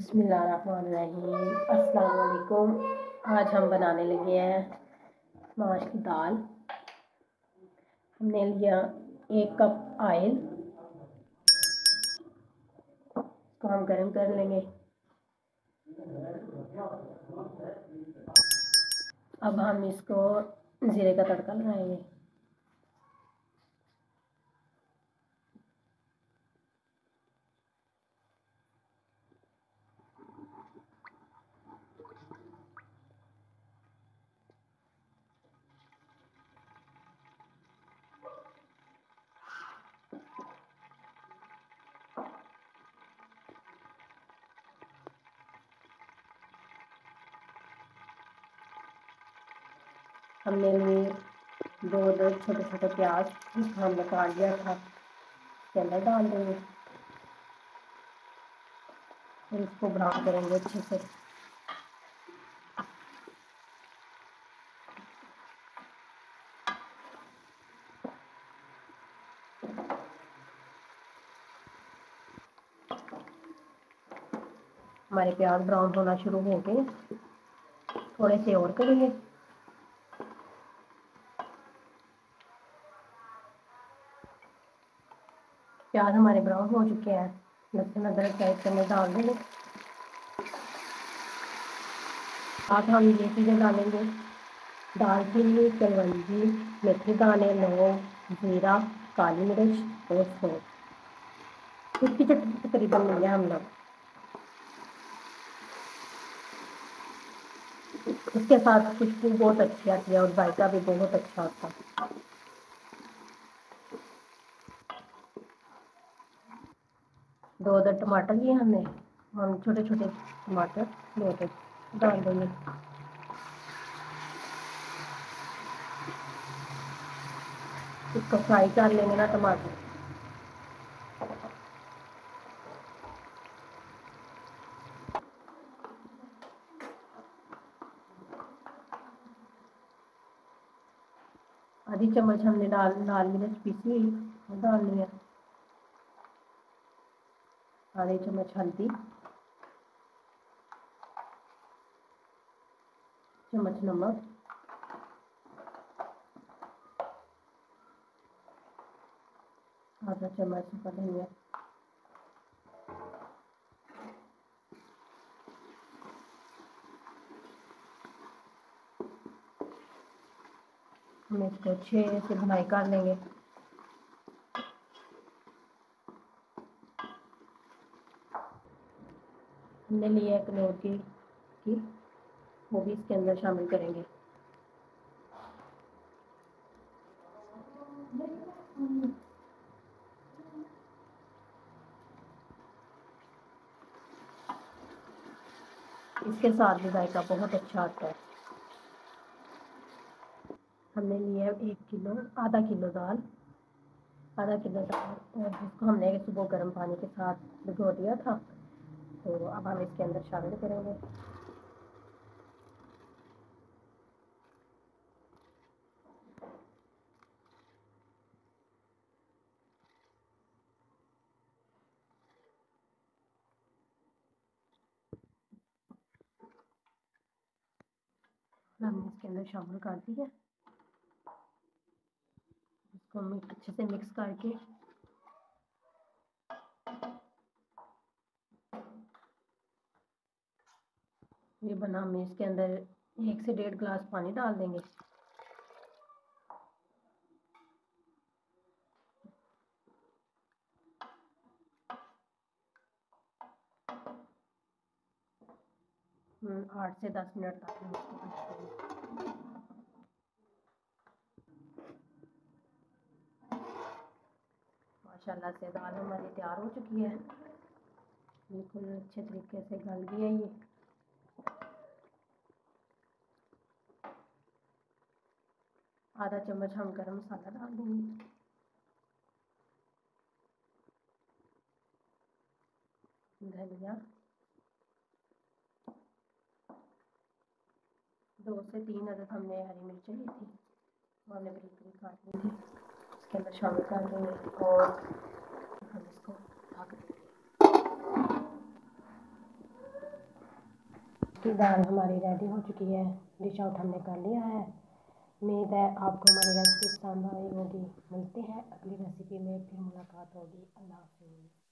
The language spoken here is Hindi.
बिस्मिल्लाहिर्रहमानिर्रहीम। अस्सलाम वालेकुम। आज हम बनाने लगे हैं माश की दाल। हमने लिया 1 कप ऑयल, इसको हम गर्म कर लेंगे। अब हम इसको ज़ीरे का तड़का लगाएंगे। हमने लिए 2 छोटे छोटे प्याज, जिसको हमने काट दिया था, इसके अंदर डाल देंगे और इसको ब्राउन करेंगे अच्छे से। हमारे प्याज ब्राउन होना शुरू हो गए, थोड़े से और करेंगे। प्याज हमारे ब्राउन हो चुके हैं। लहसुन अदरक टाइप करने डाल देंगे। अब हम ये चीज़ें डालेंगे: दालचीनी, कलौंजी, मेथी दाने, लौंग, जीरा, काली मिर्च और सौंफ। इसकी चटनी तकरीबन ले लिया हम लोग। इसके साथ खुशबू बहुत अच्छी आती है और जायका भी बहुत अच्छा होता है। 2 टमाटर लिए हमने, हम छोटे छोटे टमाटर लेकर डाल देंगे। इसको फ्राई कर लेंगे ना टमाटर। आधी चम्मच हमने लाल मिर्च पीसी हुई डाल लिया। आधी चम्मच हल्दी, चम्मच नमक, आधा चम्मच सूखा धनिया, हम इसको अच्छे से भुनाई कर लेंगे। हमने लिया है कलौंजी की, वो भी इसके अंदर शामिल करेंगे। इसके साथ भी जायका बहुत अच्छा आता है। हमने लिया 1 किलो, आधा किलो दाल और जिसको हमने सुबह गर्म पानी के साथ भिगो दिया था। तो अब हम इसके अंदर शामिल करेंगे। हमने इसके अंदर शामिल कर दिया। इसको हम अच्छे से मिक्स करके ये बना, हम इसके अंदर 1 से 1.5 गिलास पानी डाल देंगे। हम 8 से 10 मिनट तक हम इसको पकाएंगे। माशाल्लाह से दाल हमारी तैयार हो चुकी है, बिल्कुल अच्छे तरीके से गल गई है ये। आधा चम्मच हम गरम मसाला डाल देंगे। धनिया, 2 से 3 अदद हमने हरी मिर्चें ली थी, हमने बरीक काट ली थी, इसके अंदर शामिल कर देंगे और हम इसको ढक देंगे। की दाल हमारी रेडी हो चुकी है। डिश आउट हमने कर लिया है। उम्मीद है आपको हमारी रेसिपी पसंद आई होगी। मिलते हैं अगली रेसिपी में, फिर मुलाकात होगी। अल्लाह हाफिज़।